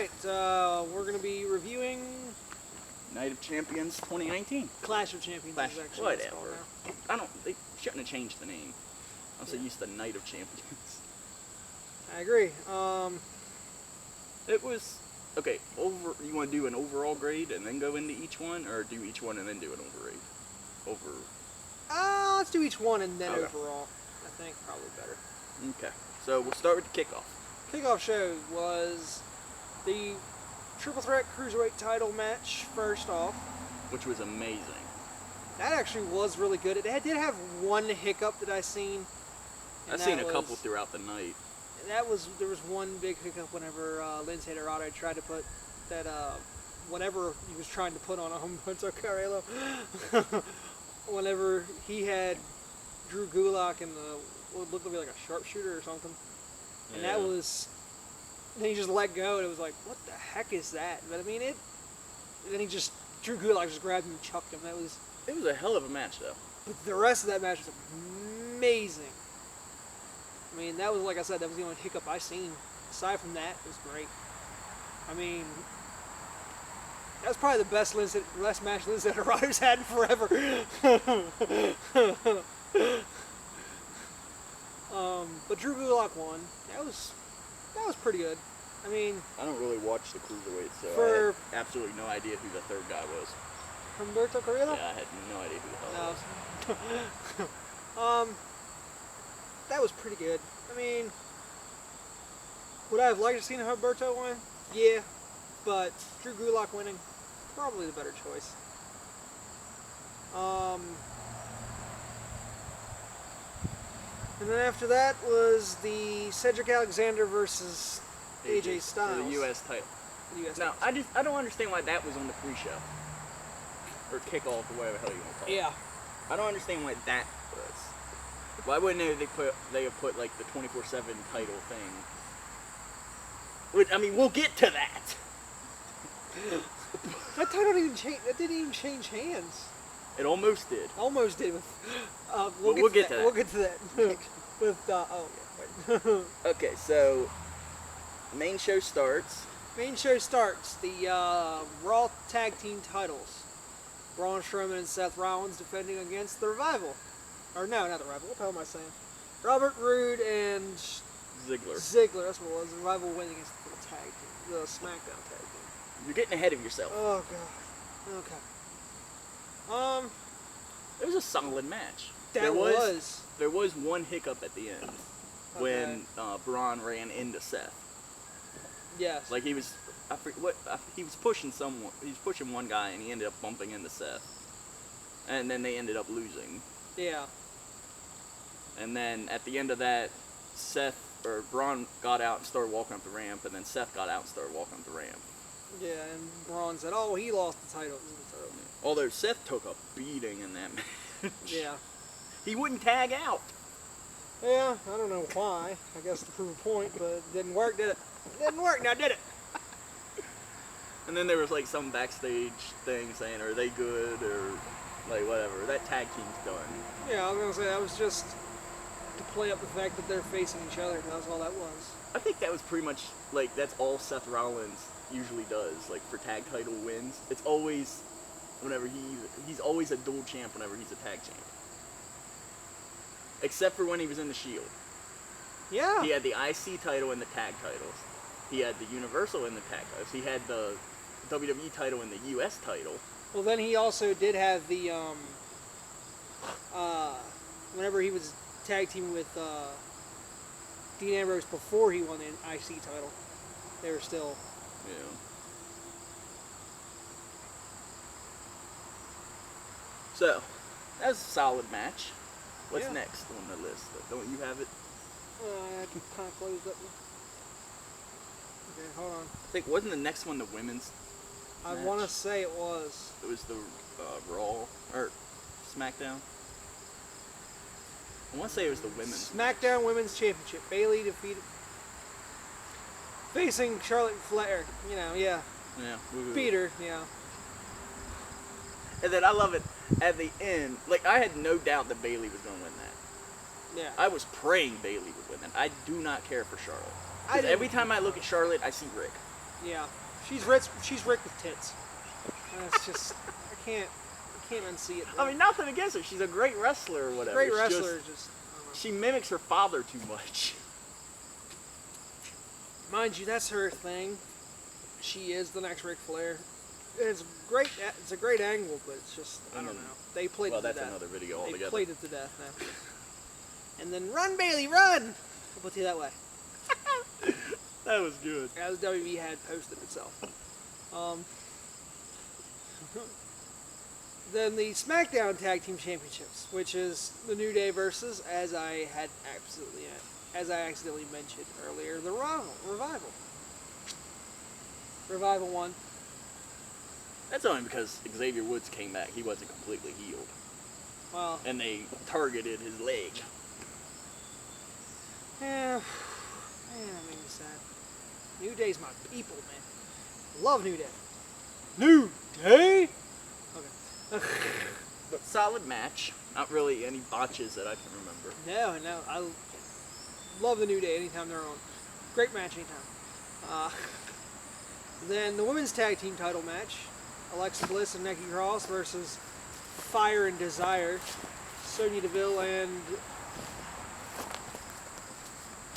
right, we're going to be reviewing Night of Champions 2019. Clash of Champions. Clash, Is actually what it's called whatever. now. They shouldn't have changed the name. I'm so used to Night of Champions. I agree. It was, okay, you want to do an overall grade and then go into each one, or do each one and then do an overgrade? Let's do each one and then Okay. overall. I think probably better. Okay, so we'll start with the kickoff. Kickoff show was the Triple Threat Cruiserweight title match, first off. Which was amazing. That actually was really good. It did have one hiccup that I seen. and I've seen that a couple was- throughout the night. There was one big hiccup whenever Lince Dorado tried to put that whatever he was trying to put on Humberto Carrillo. Whenever he had Drew Gulak in what looked like a sharpshooter or something, and that Yeah. was. Then he just let go, and it was like, what the heck is that? But I mean, then Drew Gulak just grabbed him and chucked him. It was a hell of a match, though. But the rest of that match was amazing. I mean, that was, like I said, that was the only hiccup I seen. Aside from that, it was great. I mean, that was probably the best match Lince Dorado's had in forever. But Drew Gulak won. That was pretty good. I mean, I don't really watch the cruiserweight, so For- I had absolutely no idea who the third guy was. Humberto Carrillo. Yeah, I had no idea who the hell it No. was. That was pretty good. I mean, would I have liked to see Humberto win? Yeah, but Drew Gulak winning, probably the better choice. And then after that was the Cedric Alexander versus AJ Styles. For the U.S. title. US Now, I don't understand why that was on the pre-show. Or kickoff, or whatever the hell you want to call it. Yeah. I don't understand why that was. Why wouldn't they have put like the 24/7 title thing? I mean, we'll get to that. That title didn't even change. That didn't even change hands. It almost did. Almost did. With, We'll get to that. We'll get to that. With wait. Okay, so main show starts. Main show starts. The Raw Tag Team titles. Braun Strowman and Seth Rollins defending against the Revival. Or no, not the Revival. What the hell am I saying? Robert Roode and Ziggler. Ziggler. That's what it was. The Revival winning against the tag team, the SmackDown tag team. You're getting ahead of yourself. Oh god. Okay. It was a solid match. That was. There was one hiccup at the end when Braun ran into Seth. Yes. Like he was pushing someone. He was pushing one guy, and he ended up bumping into Seth. And then they ended up losing. Yeah. And then at the end of that, Braun got out and started walking up the ramp, and then Seth got out and started walking up the ramp. Yeah, and Braun said, "Oh, he lost the title." Although Seth took a beating in that match. Yeah. He wouldn't tag out. Yeah, I don't know why. I guess to prove a point, but it didn't work, did it? Didn't work, now did it? And then there was like some backstage thing saying, "Are they good?" or like whatever. That tag team's done. Yeah, I was gonna say that was just to play up the fact that they're facing each other. That's all that was. I think that was pretty much like that's all Seth Rollins usually does. Like for tag title wins, it's always whenever he's always a dual champ whenever he's a tag champ. Except for when he was in the Shield. Yeah. He had the IC title and the tag titles. He had the Universal and the tag titles. He had the WWE title and the US title. Well, then he also did have the whenever he was tag teaming with Dean Ambrose before he won the IC title, they were still. Yeah. So, that was a solid match. What's Yeah. next on the list? Don't you have it? I kind of closed up. Okay, hold on. I think wasn't the next one the women's? I match? want to say it was. It was the Raw or SmackDown. I want to say it was the women's. SmackDown Women's Championship. Bayley defeated. Facing Charlotte Flair. You know, yeah. Yeah. Beat her, yeah. And then I love it at the end. Like I had no doubt that Bayley was going to win that. Yeah. I was praying Bayley would win that. I do not care for Charlotte. 'Cause I didn't- every time I look at Charlotte, I see Rick. Yeah, she's Rick. She's Rick with tits. That's just I can't unsee it. I mean, nothing against her. She's a great wrestler or whatever. great It's wrestler. just- Just I don't know. she mimics her father too much. Mind you, that's her thing. She is the next Ric Flair. It's great. It's a great angle, but it's just I don't know. They played Well, it to that's death. another video They altogether. played it to death now. And then run, Bailey, run! I'll put it that way. That was good. As WWE had posted itself. Then the SmackDown Tag Team Championships, which is the New Day versus, as I accidentally mentioned earlier, the Revival. Revival won. That's only because Xavier Woods came back. He wasn't completely healed. Well, And they targeted his leg. yeah, man, that made me sad. New Day's my people, man. Love New Day. New Day? Okay. But solid match. Not really any botches that I can remember. No, I love the New Day anytime they're on. Great match anytime. Then the women's tag team title match, Alexa Bliss and Nikki Cross versus Fire and Desire, Sonya Deville and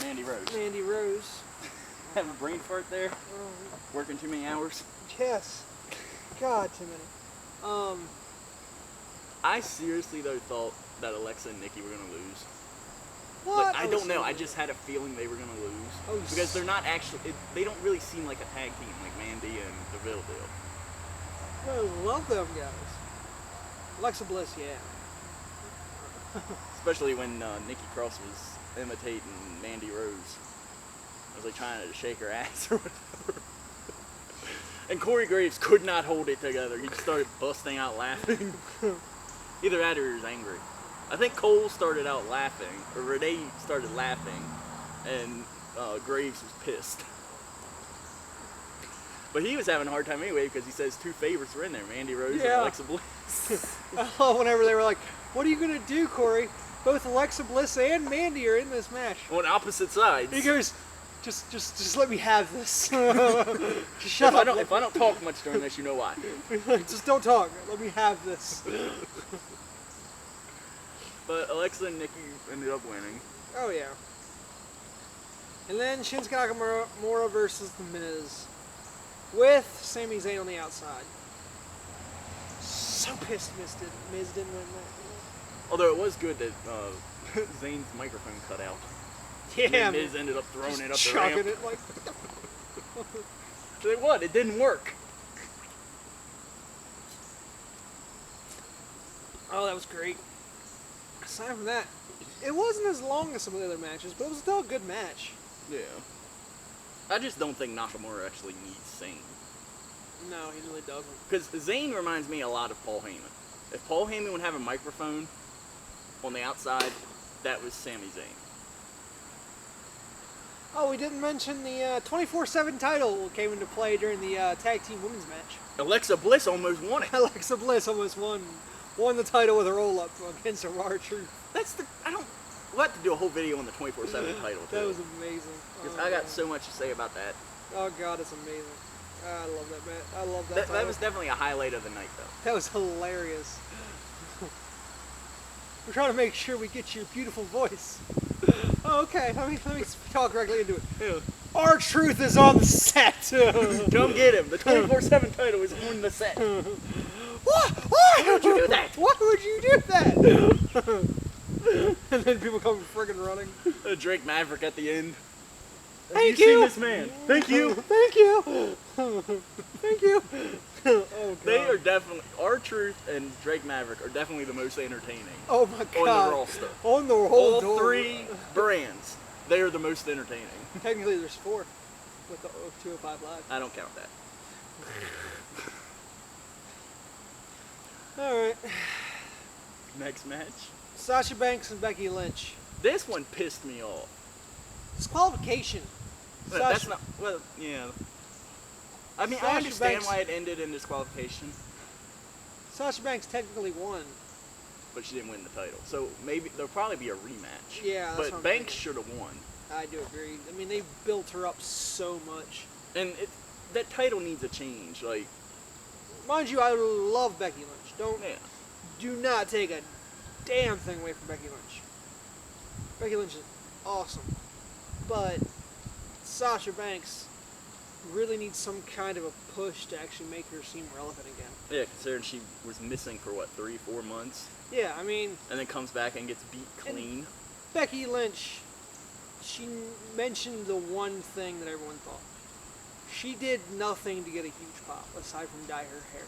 Mandy Rose. Mandy Rose. Have a brain fart there? Oh, Working too many hours? yes. God, too many. I seriously, though, thought that Alexa and Nikki were going to lose. What? Like, I don't know. I just had a feeling they were going to lose. Oh, Because they're not actually... they don't really seem like a tag team like Mandy and Deville do. I love them guys. Alexa Bliss, yeah. Especially when Nikki Cross was imitating Mandy Rose. I was like trying to shake her ass or whatever. And Corey Graves could not hold it together. He just started busting out laughing. Either that or he was angry. I think Cole started out laughing, or Renee started laughing, and Graves was pissed. But he was having a hard time anyway because he says two favorites were in there, Mandy Rose and Yeah. Alexa Bliss. I love whenever they were like, "What are you gonna do, Corey? Both Alexa Bliss and Mandy are in this match." On opposite sides. He goes, "Just let me have this. Just shut up. If I don't talk much during this, you know why. Just don't talk. Let me have this." But Alexa and Nikki ended up winning. Oh yeah. And then Shinsuke Nakamura versus The Miz, with Sami Zayn on the outside. So pissed Miz didn't win that. Although it was good that Zayn's microphone cut out. Yeah, And then man. Miz ended up throwing Just it up the chucking ramp. it like. So what? It didn't work. Oh, that was great. Aside from that, it wasn't as long as some of the other matches, but it was still a good match. Yeah. I just don't think Nakamura actually needs Zayn. No, he really doesn't. Because Zayn reminds me a lot of Paul Heyman. If Paul Heyman would have a microphone on the outside, that was Sami Zayn. Oh, we didn't mention the 24/7 title came into play during the tag team women's match. Alexa Bliss almost won it. Alexa Bliss almost won the title with a roll-up against R-Truth. We'll have to do a whole video on the 24/7 title, too. That was amazing. Because Oh, I got man. so much to say about that. Oh God, it's amazing. I love that match. I love that. That title. was definitely a highlight of the night, though. That was hilarious. We're trying to make sure we get your beautiful voice. Oh, okay, let me talk directly into it. R-Truth is on the set. Come get him. The 24/7 title is on the set. What? Why would you do that? Why would you do that? And then people come friggin' running. Drake Maverick at the end. Have Thank you you. seen this man? Thank you. Thank you. Thank you. Oh God. They are definitely, R-Truth and Drake Maverick are definitely the most entertaining Oh my God. on the roster. On the whole All door. three brands, they are the most entertaining. Technically, there's 4 with the 205 Live. I don't count that. All right. Next match. Sasha Banks and Becky Lynch. This one pissed me off. Disqualification. But that's not, well, yeah. I mean, I Sasha understand Banks- why it ended in disqualification, Sasha Banks technically won. but she didn't win the title. So maybe there'll probably be a rematch. Yeah, that's what But I'm Banks should have won. I do agree. I mean, they built her up so much. And that title needs a change. Like, Mind you, I love Becky Lynch. yeah. Do not take a damn thing away from Becky Lynch. Becky Lynch is awesome. But Sasha Banks really needs some kind of a push to actually make her seem relevant again. Yeah, considering she was missing for, 3-4 months? Yeah, I mean... And then comes back and gets beat clean. Becky Lynch, she mentioned the one thing that everyone thought. She did nothing to get a huge pop, aside from dye her hair.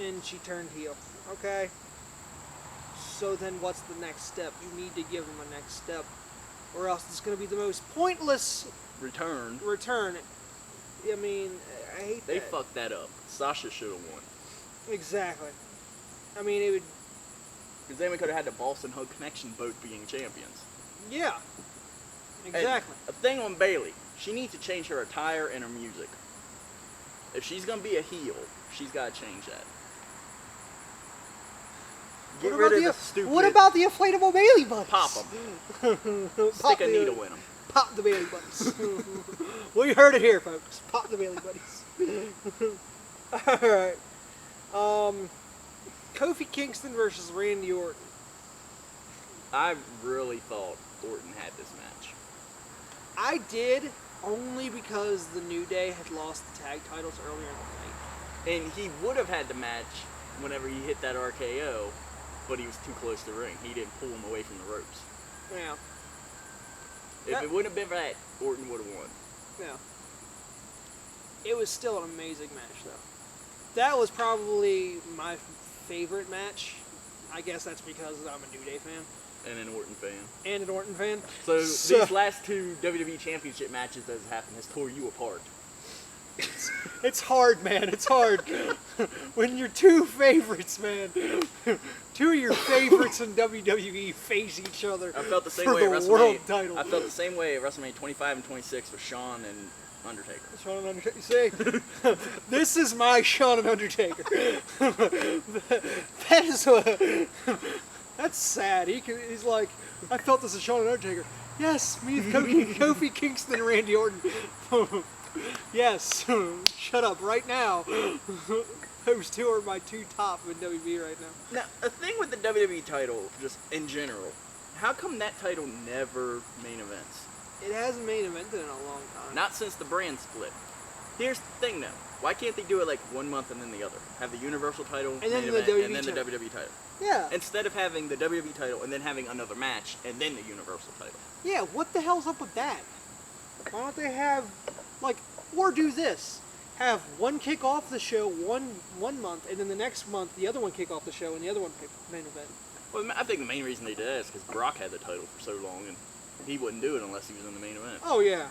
And she turned heel. Okay? So then what's the next step? You need to give them a next step. Or else it's going to be the most pointless Return. I mean, I hate They that. fucked that up. Sasha should have won. Exactly. I mean, it would... Because then we could have had the Boston Hug Connection both being champions. Yeah. Exactly. And a thing on Bayley, she needs to change her attire and her music. If she's going to be a heel, she's got to change that. Get rid of the stupid... What about the inflatable Bailey bunnies? Pop them. Pop Stick a needle in them. Pop the Bailey bunnies. We heard it here, folks. Pop the Bailey bunnies. Alright. Kofi Kingston versus Randy Orton. I really thought Orton had this match. I did, only because the New Day had lost the tag titles earlier in the night. And he would have had the match whenever he hit that RKO, but he was too close to the ring. He didn't pull him away from the ropes. Yeah. If it wouldn't have been for that, Orton would have won. Yeah. It was still an amazing match, though. That was probably my favorite match. I guess that's because I'm a New Day fan. And an Orton fan. And an Orton fan. So these last two WWE Championship matches that has happened has tore you apart. It's hard, man. It's hard. When your two favorites, man, two of your favorites in WWE face each other I felt the same for way at the WrestleMania. world title. I felt the same way at WrestleMania 25 and 26 with Shawn and Undertaker. Shawn and Undertaker. See, this is my Shawn and Undertaker. That is a... That's sad. He's like, I felt this as Shawn and Undertaker. Yes, me and Kofi Kingston and Randy Orton. Yes, shut up right now. Those two are my two top in WWE right now. Now, a thing with the WWE title, just in general, how come that title never main events? It hasn't main evented in a long time. Not since the brand split. Here's the thing, though. Why can't they do it like 1 month and then the other? Have the Universal title, And then main the event, WWE and then title. the WWE title. Yeah. Instead of having the WWE title and then having another match and then the Universal title. Yeah, what the hell's up with that? Why don't they have, like, or do this. Have one kick off the show one month, and then the next month the other one kick off the show, and the other one pick main event. Well, I think the main reason they did that is because Brock had the title for so long, and he wouldn't do it unless he was in the main event. Oh, yeah.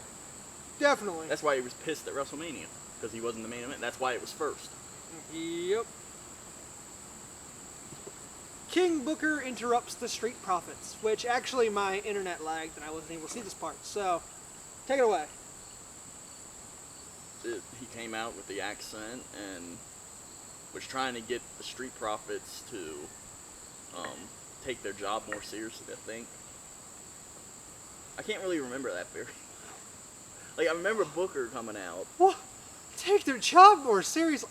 Definitely. That's why he was pissed at WrestleMania, because he wasn't in the main event. That's why it was first. Yep. King Booker interrupts the Street Profits, which actually my internet lagged and I wasn't able to see this part. So, take it away. He came out with the accent and was trying to get the Street Profits to take their job more seriously, I think. I can't really remember that very. Like, I remember Booker coming out. What? Take their job more seriously.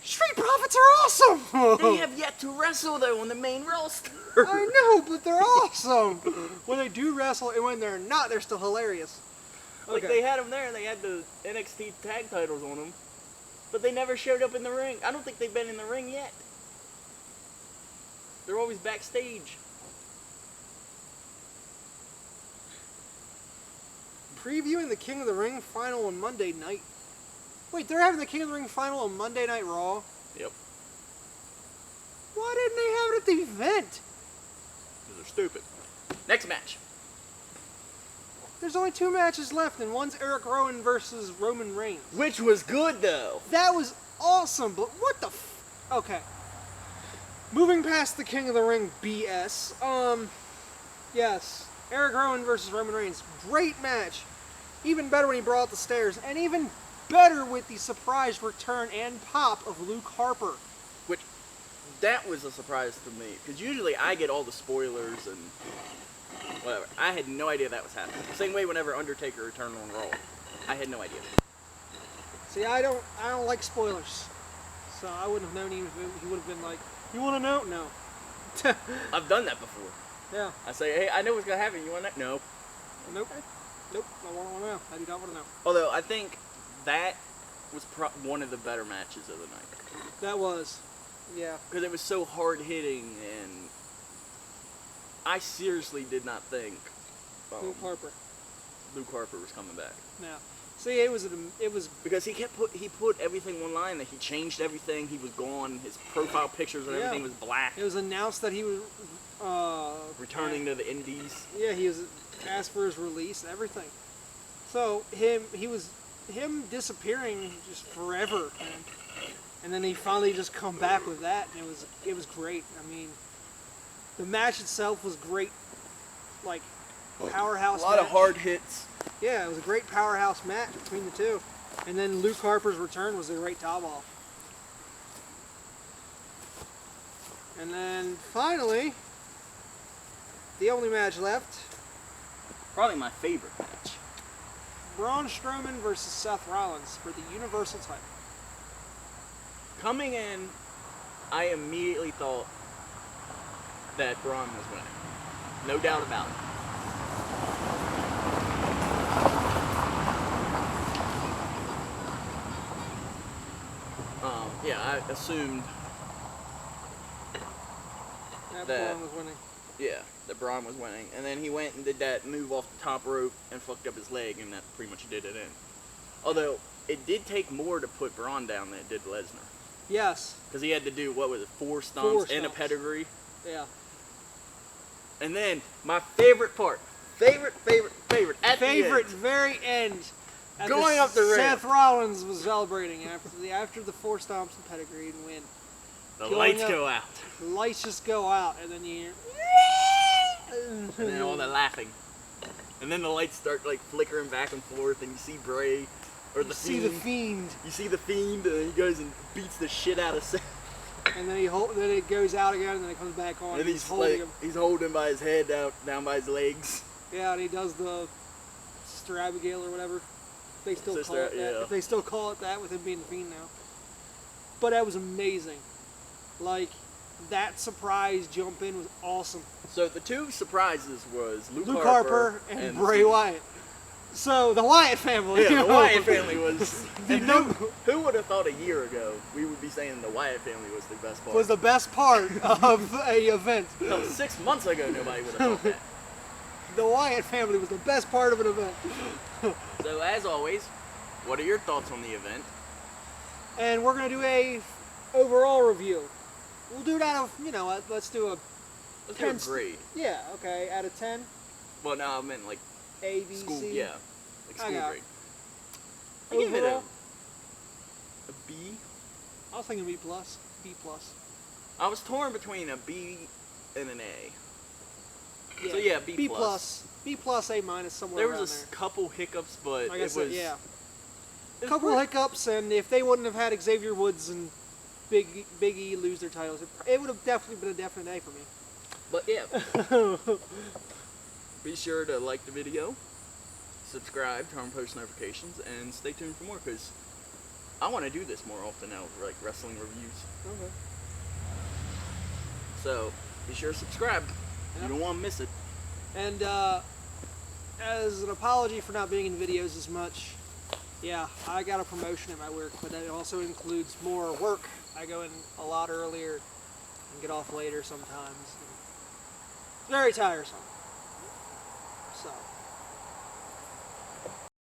Street Profits are awesome! They have yet to wrestle, though, on the main roster. I know, but they're awesome! When they do wrestle and when they're not, they're still hilarious. Like, Okay. they had them there, and they had the NXT tag titles on them, but they never showed up in the ring. I don't think they've been in the ring yet. They're always backstage. Previewing the King of the Ring final on Monday night. Wait, they're having the King of the Ring final on Monday Night Raw? Yep. Why didn't they have it at the event? Because they're stupid. Next match. There's only 2 matches left, and one's Eric Rowan versus Roman Reigns. Which was good, though. That was awesome, but what the Okay. Moving past the King of the Ring BS, yes, Eric Rowan versus Roman Reigns. Great match. Even better when he brought up the stairs, and even better with the surprise return and pop of Luke Harper. Which, that was a surprise to me. Because usually I get all the spoilers and whatever. I had no idea that was happening. Same way whenever Undertaker returned on Raw. I had no idea. See, I don't like spoilers, so I wouldn't have known he would have been like, "You want to know?" No. I've done that before. Yeah. I say, hey, I know what's gonna happen. You want to know? Nope. Nope. Nope. I want to know. I do not want to know. Although I think that was one of the better matches of the night. That was, yeah. Because it was so hard hitting, and I seriously did not think Luke Harper. Luke Harper was coming back. Yeah. See, it was because he put everything online. That he changed everything. He was gone. His profile pictures and everything was black. It was announced that he was returning to the Indies. Yeah, he was asked for his release, everything. So him disappearing just forever, and then he finally just come back with that, and it was great. I mean, the match itself was great, like powerhouse. A lot match. of hard hits. Yeah, it was a great powerhouse match between the two, and then Luke Harper's return was a great top off. And then finally, the only match left. Probably my favorite match. Braun Strowman versus Seth Rollins for the Universal title. Coming in, I immediately thought that Braun was winning. No doubt about it. Yeah, I assumed that Braun was winning. Yeah, that Braun was winning. And then he went and did that move off the top rope and fucked up his leg, and that pretty much did it in. Although, it did take more to put Braun down than it did Lesnar. Yes. Because he had to do, what was it, 4 stomps and a pedigree? Yeah. And then, my favorite part. Favorite. At favorite, the end. very end. Going up the ramp. Seth Rollins was celebrating after the 4 stomps and pedigree and win. The lights go out. The lights just go out, and then you hear... And then all the laughing. And then the lights start like flickering back and forth, and you see Bray, or the Fiend. You see the Fiend. You see the Fiend, and he goes and beats the shit out of Seth. And then then it goes out again, and then it comes back on. And he's holding him. He's holding him by his head, down by his legs. Yeah, and he does the Sister Abigail or whatever. They still Sister, call it that. yeah. If they still call it that with him being the Fiend now. But that was amazing. Like, that surprise jump in was awesome. So the 2 surprises was Luke Harper and Bray Wyatt. So the Wyatt family. Yeah, the Wyatt family was. And know, who would have thought a year ago we would be saying the Wyatt family was the best part? Was the best part of a event. No, 6 months ago nobody would have thought that. The Wyatt family was the best part of an event. So as always, what are your thoughts on the event? And we're gonna do a overall review. We'll do it out of, let's do a... Let's do a grade. Yeah, okay, out of 10. Well, no, I meant like A, B, school, C. yeah. Like school grade. I Overall, give it a B. I was thinking B+. B+. I was torn between a B and an A. Yeah. So yeah, B+. B+, A-, somewhere There around was there. Couple hiccups, but Like I said, yeah. A Couple hiccups, and if they wouldn't have had Xavier Woods and Big E lose their titles, it would have definitely been a definite A for me. But yeah. Be sure to like the video, subscribe, turn on post notifications, and stay tuned for more, because I want to do this more often now, like wrestling reviews. Okay. So be sure to subscribe. Yep. You don't want to miss it. And as an apology for not being in videos as much, yeah, I got a promotion at my work, but that also includes more work. I go in a lot earlier and get off later sometimes. Very tiresome. So.